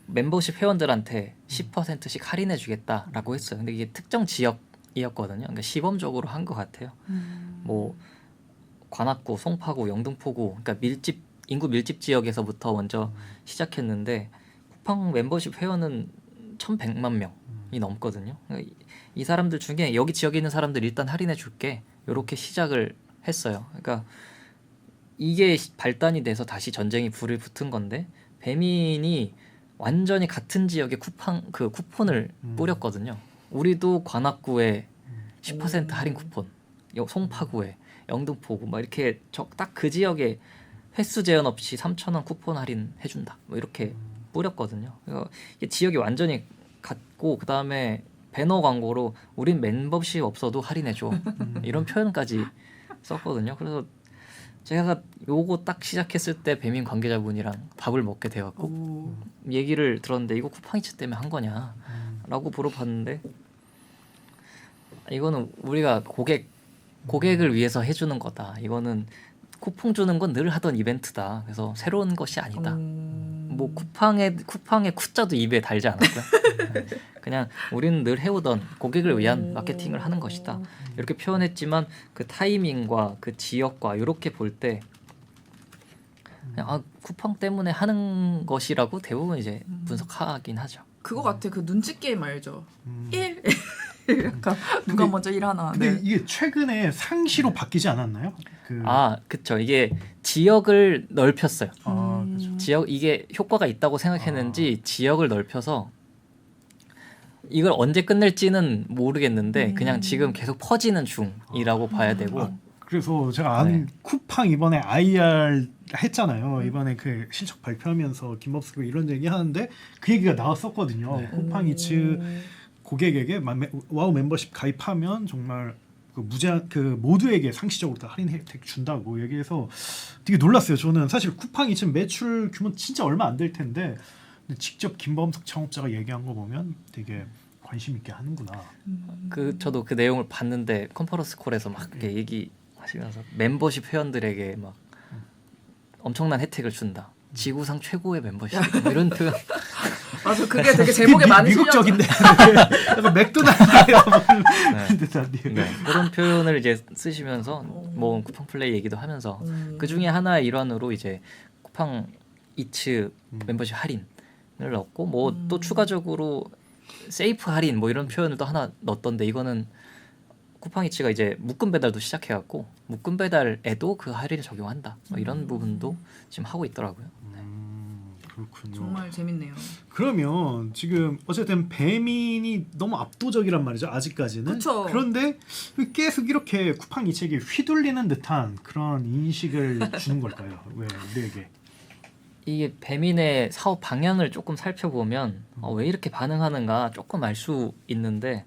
멤버십 회원들한테 10%씩 할인해 주겠다라고 했어요. 근데 이게 특정 지역이었거든요. 그러니까 시범적으로 한 것 같아요. 뭐 관악구, 송파구, 영등포구, 그러니까 인구 밀집 지역에서부터 먼저 시작했는데 쿠팡 멤버십 회원은 1,100만 넘거든요. 이 사람들 중에 여기 지역에 있는 사람들 일단 할인해 줄게. 이렇게 시작을 했어요. 그러니까 이게 발단이 돼서 다시 전쟁이 불을 붙은 건데 배민이 완전히 같은 지역에 쿠폰을 뿌렸거든요. 우리도 관악구에 10% 할인 쿠폰, 송파구에 영등포구 막 이렇게 딱 그 지역에 횟수 제한 없이 3,000원 쿠폰 할인 해준다. 뭐 이렇게 뿌렸거든요. 이게 지역이 완전히 같고 그 다음에 배너 광고로 우린 멤버십 없어도 할인해줘 이런 표현까지 썼거든요. 그래서 제가 요거 딱 시작했을 때 배민 관계자분이랑 밥을 먹게 돼갖고 얘기를 들었는데 이거 쿠팡이츠 때문에 한 거냐라고 물어봤는데 이거는 우리가 고객을 위해서 해주는 거다. 이거는 쿠폰 주는 건 늘 하던 이벤트다. 그래서 새로운 것이 아니다. 뭐 쿠팡의 쿠자도 입에 달지 않았고요. 네. 그냥 우리는 늘 해오던 고객을 위한 마케팅을 하는 것이다. 이렇게 표현했지만 그 타이밍과 그 지역과 이렇게 볼 때 쿠팡 때문에 하는 것이라고 대부분 이제 분석하긴 하죠. 그거 같아. 그 눈치 게임 알죠? 1 약간 누가 먼저 일하나. 근데 네. 이게 최근에 상시로 바뀌지 않았나요? 그쵸. 이게 지역을 넓혔어요. 그렇죠. 지역 이게 효과가 있다고 생각했는지 지역을 넓혀서 이걸 언제 끝낼지는 모르겠는데 그냥 지금 계속 퍼지는 중이라고 봐야 되고. 그래서 제가 아는 쿠팡 이번에 IR 했잖아요. 이번에 그 실적 발표하면서 김범수 이런 얘기 하는데 그 얘기가 나왔었거든요. 쿠팡이츠 고객에게 와우 멤버십 가입하면 정말 그 모두에게 상시적으로 다 할인 혜택 준다고 얘기해서 되게 놀랐어요. 저는 사실 쿠팡이츠 매출 규모 진짜 얼마 안 될 텐데 직접 김범석 창업자가 얘기한 거 보면 되게 관심 있게 하는구나. 저도 그 내용을 봤는데 컨퍼런스 콜에서 막 이렇게 얘기하시면서 멤버십 회원들에게 막 엄청난 혜택을 준다. 지구상 최고의 멤버십 뭐 이런 표현. 맞아, 그게 되게 제목에 많이 미국적인데 약간 맥도날드야 네. 그런 표현을 이제 쓰시면서 뭐 쿠팡 플레이 얘기도 하면서 그 중에 하나의 일환으로 이제 쿠팡 이츠 멤버십 할인을 넣고 뭐 또 추가적으로 세이프 할인 뭐 이런 표현을 또 하나 넣었던데 이거는 쿠팡 이츠가 이제 묶음 배달도 시작해갖고 묶음 배달에도 그 할인을 적용한다. 뭐 이런 부분도 지금 하고 있더라고요. 그렇군요. 정말 재밌네요. 그러면 지금 어쨌든 배민이 너무 압도적이란 말이죠. 아직까지는. 그쵸. 그런데 계속 이렇게 쿠팡 이책에 휘둘리는 듯한 그런 인식을 주는 걸까요? 왜 우리에게? 이게 배민의 사업 방향을 조금 살펴보면 왜 이렇게 반응하는가 조금 알 수 있는데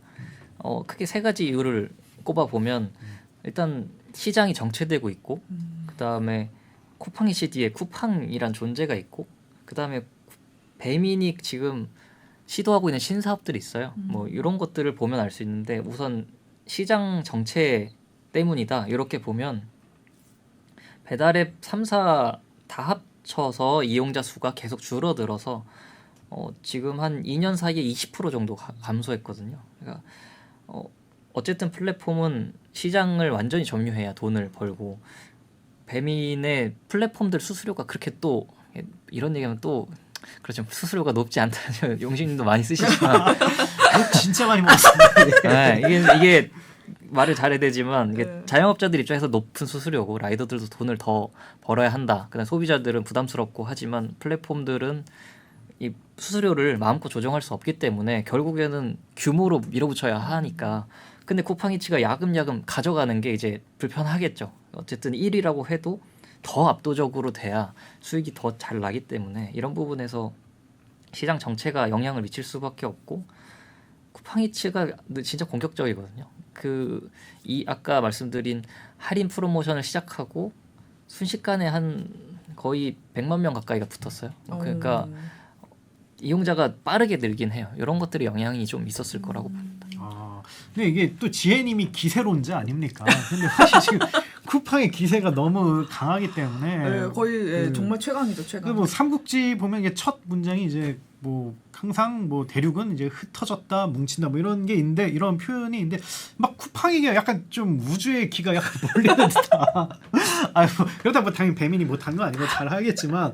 크게 세 가지 이유를 꼽아보면 일단 시장이 정체되고 있고 그 다음에 쿠팡이츠 뒤에 쿠팡이란 존재가 있고 그 다음에 배민이 지금 시도하고 있는 신사업들이 있어요. 뭐 이런 것들을 보면 알 수 있는데 우선 시장 정체 때문이다. 이렇게 보면 배달앱 3사 다 합쳐서 이용자 수가 계속 줄어들어서 지금 한 2년 사이에 20% 정도 감소했거든요. 그러니까 어쨌든 플랫폼은 시장을 완전히 점유해야 돈을 벌고 배민의 플랫폼들 수수료가 그렇게 또 이런 얘기하면 또 그렇죠. 수수료가 높지 않다는 용신님도 많이 쓰시지만 진짜 많이 먹었습니다. 네, 이게 말을 잘해야 되지만 이게 자영업자들 입장에서 높은 수수료고 라이더들도 돈을 더 벌어야 한다. 그다음 소비자들은 부담스럽고 하지만 플랫폼들은 이 수수료를 마음껏 조정할 수 없기 때문에 결국에는 규모로 밀어붙여야 하니까. 근데 쿠팡이츠가 야금야금 가져가는 게 이제 불편하겠죠. 어쨌든 1위라고 해도 더 압도적으로 돼야 수익이 더 잘 나기 때문에 이런 부분에서 시장 정체가 영향을 미칠 수밖에 없고 쿠팡이츠가 진짜 공격적이거든요. 아까 말씀드린 할인 프로모션을 시작하고 순식간에 한 거의 100만 명 가까이가 붙었어요. 그러니까 이용자가 빠르게 늘긴 해요. 이런 것들이 영향이 좀 있었을 거라고 봅니다. 근데 이게 또 지혜님이 기세론자 아닙니까? 근데 사실 지금 쿠팡의 기세가 너무 강하기 때문에 네, 거의 예, 그- 정말 최강이죠, 최강. 뭐 삼국지 보면 이게 첫 문장이 이제 뭐 항상 뭐 대륙은 이제 흩어졌다 뭉친다 뭐 이런 게 있는데 이런 표현이 있는데 막 쿠팡이가 약간 좀 우주의 기가 약간 몰리는 듯한 아유 그러다 뭐 당연히 배민이 못한 거 아니고 잘 하겠지만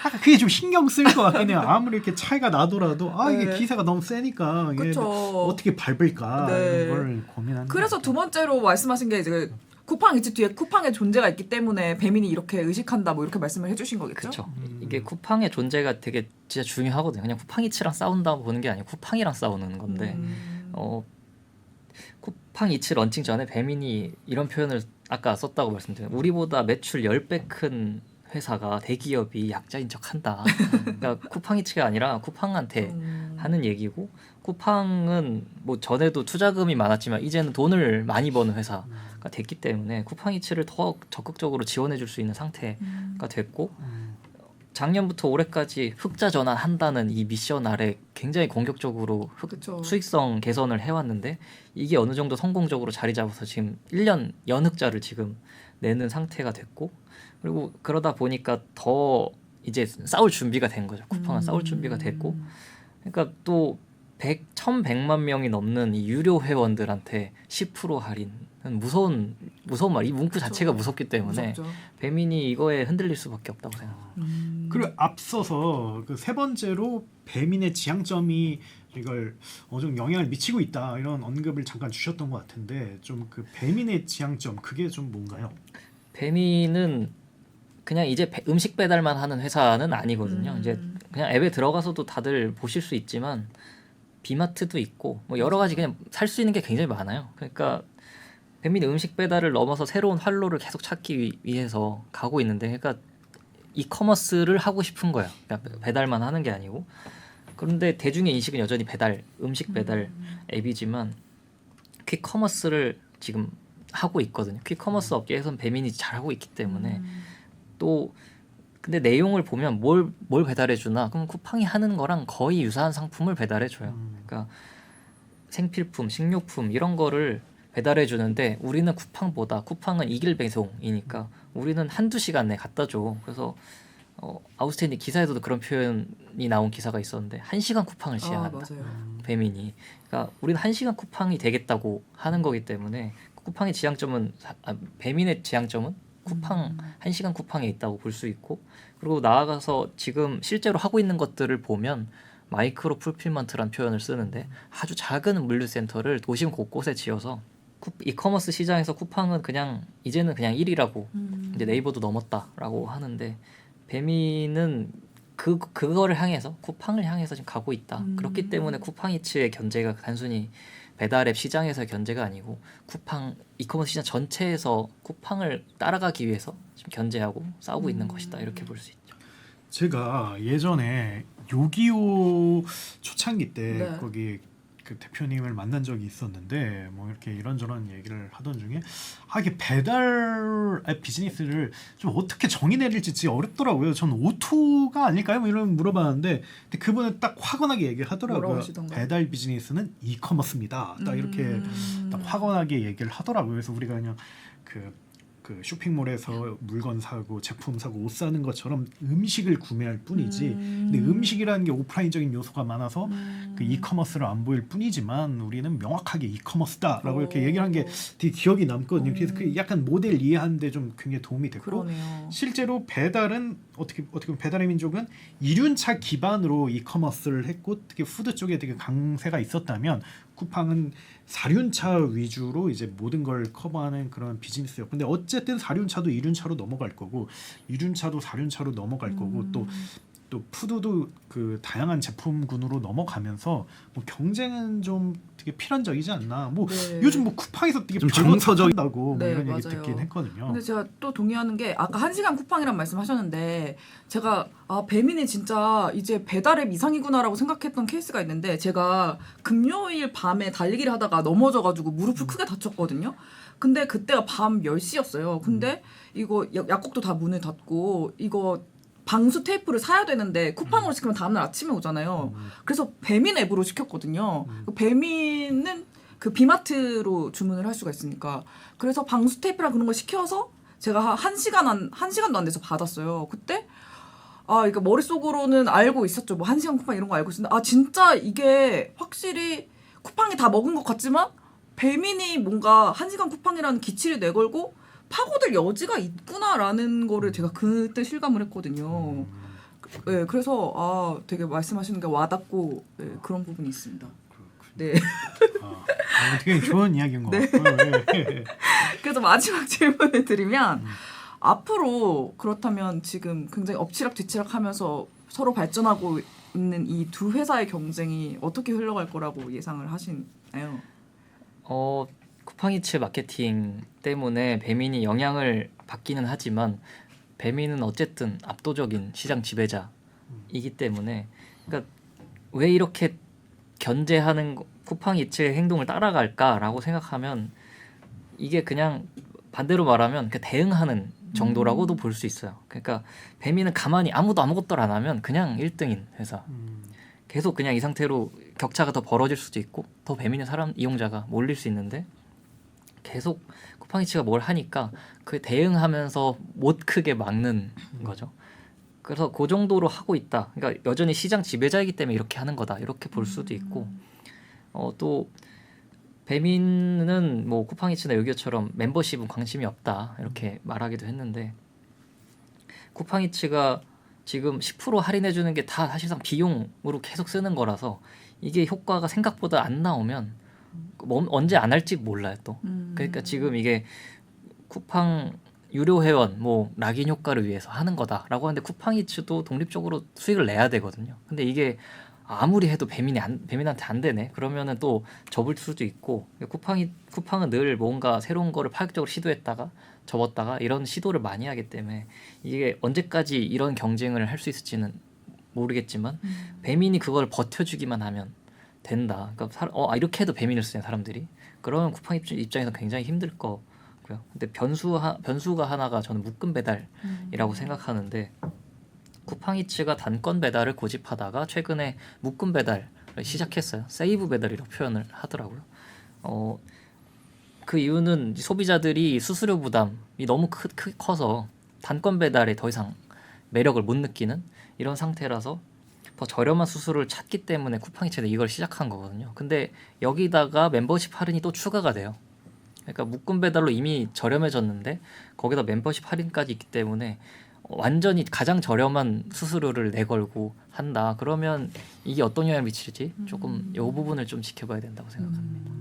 약간 그게 좀 신경 쓰일 것 같긴 해요. 아무리 이렇게 차이가 나더라도 아 이게 네. 기세가 너무 세니까 이게 그쵸. 어떻게 밟을까 네. 이런 걸 고민하는 그래서 것 두 같아요. 번째로 말씀하신 게 이제 쿠팡 이츠 뒤에 쿠팡의 존재가 있기 때문에 배민이 이렇게 의식한다 뭐 이렇게 말씀을 해주신 거겠죠? 그렇죠. 이게 쿠팡의 존재가 되게 진짜 중요하거든요. 그냥 쿠팡이츠랑 싸운다 보는 게 아니고 쿠팡이랑 싸우는 건데 쿠팡이츠 런칭 전에 배민이 이런 표현을 아까 썼다고 말씀드렸는데 우리보다 매출 10배 큰 회사가 대기업이 약자인 척한다. 그러니까 쿠팡이츠가 아니라 쿠팡한테 하는 얘기고 쿠팡은 뭐 전에도 투자금이 많았지만 이제는 돈을 많이 버는 회사가 됐기 때문에 쿠팡이츠를 더 적극적으로 지원해 줄 수 있는 상태가 됐고 작년부터 올해까지 흑자 전환한다는 이 미션 아래 굉장히 공격적으로 그쵸. 수익성 개선을 해왔는데 이게 어느 정도 성공적으로 자리 잡아서 지금 1년 연흑자를 지금 내는 상태가 됐고 그리고 그러다 보니까 더 이제 싸울 준비가 된 거죠. 쿠팡은 싸울 준비가 됐고 그러니까 또 1,100만 명이 넘는 이 유료 회원들한테 10% 할인은 무서운 말. 이 문구 자체가 무섭기 때문에 무섭죠. 배민이 이거에 흔들릴 수밖에 없다고 생각합니다. 그리고 앞서서 그 세 번째로 배민의 지향점이 이걸 어느 정도 영향을 미치고 있다 이런 언급을 잠깐 주셨던 것 같은데 좀 그 배민의 지향점 그게 좀 뭔가요? 배민은 그냥 이제 음식 배달만 하는 회사는 아니거든요. 이제 그냥 앱에 들어가서도 다들 보실 수 있지만 비마트도 있고 뭐 여러 가지 그냥 살 수 있는 게 굉장히 많아요. 그러니까 배민이 음식 배달을 넘어서 새로운 활로를 계속 찾기 위해서 가고 있는데 그러니까 이커머스를 하고 싶은 거예요. 그러니까 배달만 하는 게 아니고 그런데 대중의 인식은 여전히 배달, 음식 배달 앱이지만 퀵커머스를 지금 하고 있거든요. 퀵커머스 업계에서는 배민이 잘하고 있기 때문에 또 근데 내용을 보면 뭘 배달해 주나 그럼 쿠팡이 하는 거랑 거의 유사한 상품을 배달해 줘요. 그러니까 생필품, 식료품 이런 거를 배달해 주는데 우리는 쿠팡은 이길 배송이니까 우리는 한두 시간 내에 갖다 줘. 그래서 아우스테인의 기사에서도 그런 표현이 나온 기사가 있었는데 1시간 쿠팡을 시행한다. 맞아요. 배민이. 그러니까 우리는 1시간 쿠팡이 되겠다고 하는 거기 때문에 쿠팡의 지향점은 배민의 지향점은 쿠팡 1시간 쿠팡에 있다고 볼 수 있고 그리고 나아가서 지금 실제로 하고 있는 것들을 보면 마이크로 풀필먼트란 표현을 쓰는데 아주 작은 물류센터를 도심 곳곳에 지어서 이커머스 시장에서 쿠팡은 이제는 그냥 1위라고 이제 네이버도 넘었다라고 하는데 배민은 그거를 향해서 쿠팡을 향해서 지금 가고 있다. 그렇기 때문에 쿠팡이츠의 견제가 단순히 배달앱 시장에서의 견제가 아니고 쿠팡 이커머스 시장 전체에서 쿠팡을 따라가기 위해서 지금 견제하고 싸우고 있는 것이다. 이렇게 볼 수 있죠. 제가 예전에 요기요 초창기 때 네. 거기 그 대표님을 만난 적이 있었는데 뭐 이렇게 이런저런 얘기를 하던 중에 이게 배달 앱 비즈니스를 좀 어떻게 정의 내릴지 진짜 어렵더라고요. 전 O2가 아닐까요? 뭐 이런 물어봤는데 근데 그분은 딱 화건하게 얘기를 뭐라고 하더라고요. 하시던가요? 배달 비즈니스는 이커머스입니다. 딱 이렇게 딱 화건하게 얘기를 하더라고요. 그래서 우리가 그냥 그 쇼핑몰에서 물건 사고 제품 사고 옷 사는 것처럼 음식을 구매할 뿐이지 근데 음식이라는 게 오프라인적인 요소가 많아서 그 이커머스를 안 보일 뿐이지만 우리는 명확하게 이커머스다라고 이렇게 얘기를 한 게 되게 기억이 남거든요. 그래서 그 약간 모델 이해하는데 좀 굉장히 도움이 됐고 그러네요. 실제로 배달은 어떻게 보면 배달의 민족은 이륜차 기반으로 이커머스를 했고 특히 푸드 쪽에 되게 강세가 있었다면 쿠팡은 4륜차 위주로 이제 모든 걸 커버하는 그런 비즈니스였고 근데 어쨌든 4륜차도 2륜차로 넘어갈 거고 2륜차도 4륜차로 넘어갈 거고 또 푸드도 그 다양한 제품군으로 넘어가면서 뭐 경쟁은 좀 되게 필연적이지 않나. 뭐 네. 요즘 뭐 쿠팡에서 되게 좀 정서적이다고 뭐 네, 이런 얘기 맞아요. 듣긴 했거든요. 근데 제가 또 동의하는 게 아까 1시간 쿠팡이란 말씀하셨는데 제가 배민이 진짜 이제 배달앱 이상이구나라고 생각했던 케이스가 있는데 제가 금요일 밤에 달리기를 하다가 넘어져가지고 무릎을 크게 다쳤거든요. 근데 그때가 밤 10시였어요. 근데 이거 약국도 다 문을 닫고 이거 방수 테이프를 사야 되는데 쿠팡으로 시키면 다음날 아침에 오잖아요. 그래서 배민 앱으로 시켰거든요. 배민은 그 비마트로 주문을 할 수가 있으니까 그래서 방수 테이프랑 그런 걸 시켜서 제가 한 시간도 안 돼서 받았어요. 그때 그러니까 머릿속으로는 알고 있었죠. 뭐 1시간 쿠팡 이런 거 알고 있었는데 진짜 이게 확실히 쿠팡이 다 먹은 것 같지만 배민이 뭔가 1시간 쿠팡이라는 기치를 내걸고 파고들 여지가 있구나라는 거를 제가 그때 실감을 했거든요. 네, 그래서 되게 말씀하시는 게 와닿고 그런 부분이 있습니다. 네. 되게 좋은 이야기인 것 네. 같고요. 예. 그래서 마지막 질문을 드리면 앞으로 그렇다면 지금 굉장히 엎치락뒤치락 하면서 서로 발전하고 있는 이 두 회사의 경쟁이 어떻게 흘러갈 거라고 예상을 하시나요? 쿠팡이츠 마케팅 때문에 배민이 영향을 받기는 하지만 배민은 어쨌든 압도적인 시장 지배자이기 때문에 그러니까 왜 이렇게 견제하는 쿠팡이츠의 행동을 따라갈까라고 생각하면 이게 그냥 반대로 말하면 대응하는 정도라고도 볼 수 있어요. 그러니까 배민은 가만히 아무도 아무것도 안 하면 그냥 1등인 회사. 계속 그냥 이 상태로 격차가 더 벌어질 수도 있고 더 배민의 사람 이용자가 몰릴 수 있는데 계속 쿠팡이츠가 뭘 하니까 그 대응하면서 못 크게 막는 거죠. 그래서 그 정도로 하고 있다. 그러니까 여전히 시장 지배자이기 때문에 이렇게 하는 거다. 이렇게 볼 수도 있고 또 배민은 뭐 쿠팡이츠나 요기요처럼 멤버십은 관심이 없다. 이렇게 말하기도 했는데 쿠팡이츠가 지금 10% 할인해 주는 게 다 사실상 비용으로 계속 쓰는 거라서 이게 효과가 생각보다 안 나오면 언제 안 할지 몰라요 또. 그러니까 지금 이게 쿠팡 유료 회원 뭐 락인 효과를 위해서 하는 거다라고 하는데 쿠팡이츠도 독립적으로 수익을 내야 되거든요. 근데 이게 아무리 해도 배민한테 안 되네. 그러면은 또 접을 수도 있고 쿠팡은 늘 뭔가 새로운 거를 파격적으로 시도했다가 접었다가 이런 시도를 많이 하기 때문에 이게 언제까지 이런 경쟁을 할 수 있을지는 모르겠지만 배민이 그걸 버텨주기만 하면 된다. 그러니까 이렇게 해도 배민을 쓰는 사람들이 그러면 쿠팡 입장에서 굉장히 힘들 거고요. 근데 변수가 하나가 저는 묶음 배달이라고 생각하는데 쿠팡이츠가 단건 배달을 고집하다가 최근에 묶음 배달을 시작했어요. 세이브 배달이라고 표현을 하더라고요. 그 이유는 소비자들이 수수료 부담이 너무 커서 단건 배달에 더 이상 매력을 못 느끼는 이런 상태라서 더 저렴한 수수료를 찾기 때문에 쿠팡이츠가 이걸 시작한 거거든요. 근데 여기다가 멤버십 할인이 또 추가가 돼요. 그러니까 묶음 배달로 이미 저렴해졌는데 거기다 멤버십 할인까지 있기 때문에 완전히 가장 저렴한 수수료를 내걸고 한다. 그러면 이게 어떤 영향을 미칠지 조금 이 부분을 좀 지켜봐야 된다고 생각합니다.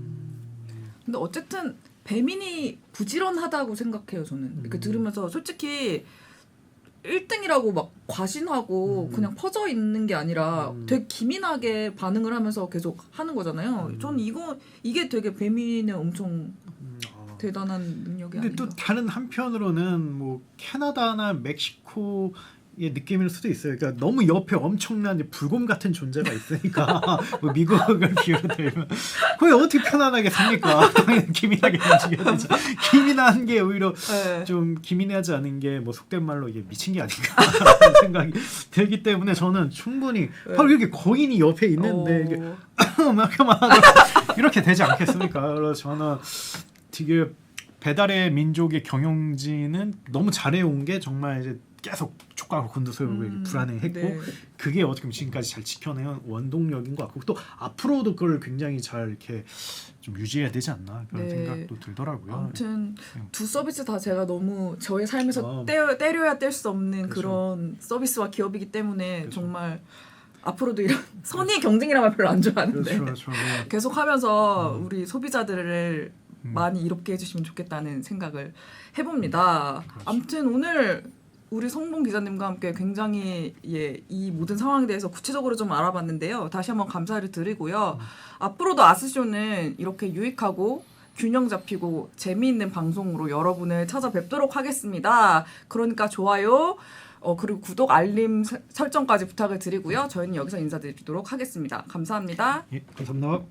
근데 어쨌든 배민이 부지런하다고 생각해요. 저는 이렇게 들으면서 솔직히 1등이라고 막 과신하고 그냥 퍼져 있는 게 아니라 되게 기민하게 반응을 하면서 계속 하는 거잖아요. 저는 이게 되게 배민의 엄청 대단한 능력이 근데 아닌가. 또 다른 한편으로는 뭐 캐나다나 멕시코의 느낌일 수도 있어요. 그러니까 너무 옆에 엄청난 불곰 같은 존재가 있으니까 뭐 미국을 비롯하면 거기 어떻게 편안하게 삽니까? 당연히 기민하게 움직여야 되죠. 기민한 게 오히려 좀 기민하지 않은 게 뭐 속된 말로 이게 미친 게 아닌가라는 생각이 들기 때문에 저는 충분히 바로 이렇게 거인이 옆에 있는데 이게 이렇게 되지 않겠습니까? 그래서 저는 되게 배달의 민족의 경영진은 너무 잘해온 게 정말 이제 계속 촉각을 곤두세우고 불안해했고 네. 그게 어떻게 보면 지금까지 잘 지켜내온 원동력인 것 같고 또 앞으로도 그걸 굉장히 잘 이렇게 좀 유지해야 되지 않나 그런 생각도 들더라고요. 아무튼 두 서비스 다 제가 너무 저의 삶에서 때려야 뗄 수 없는 그런 서비스와 기업이기 때문에 정말 앞으로도 이런 선의 경쟁이란 말 별로 안 좋아하는데 그렇죠. 계속 하면서 우리 소비자들을 많이 이롭게 해주시면 좋겠다는 생각을 해봅니다. 아무튼 오늘 우리 성봉 기자님과 함께 굉장히 이 모든 상황에 대해서 구체적으로 좀 알아봤는데요. 다시 한번 감사를 드리고요. 앞으로도 아스쇼는 이렇게 유익하고 균형 잡히고 재미있는 방송으로 여러분을 찾아뵙도록 하겠습니다. 그러니까 좋아요, 그리고 구독, 알림 설정까지 부탁을 드리고요. 저희는 여기서 인사드리도록 하겠습니다. 감사합니다. 예, 감사합니다.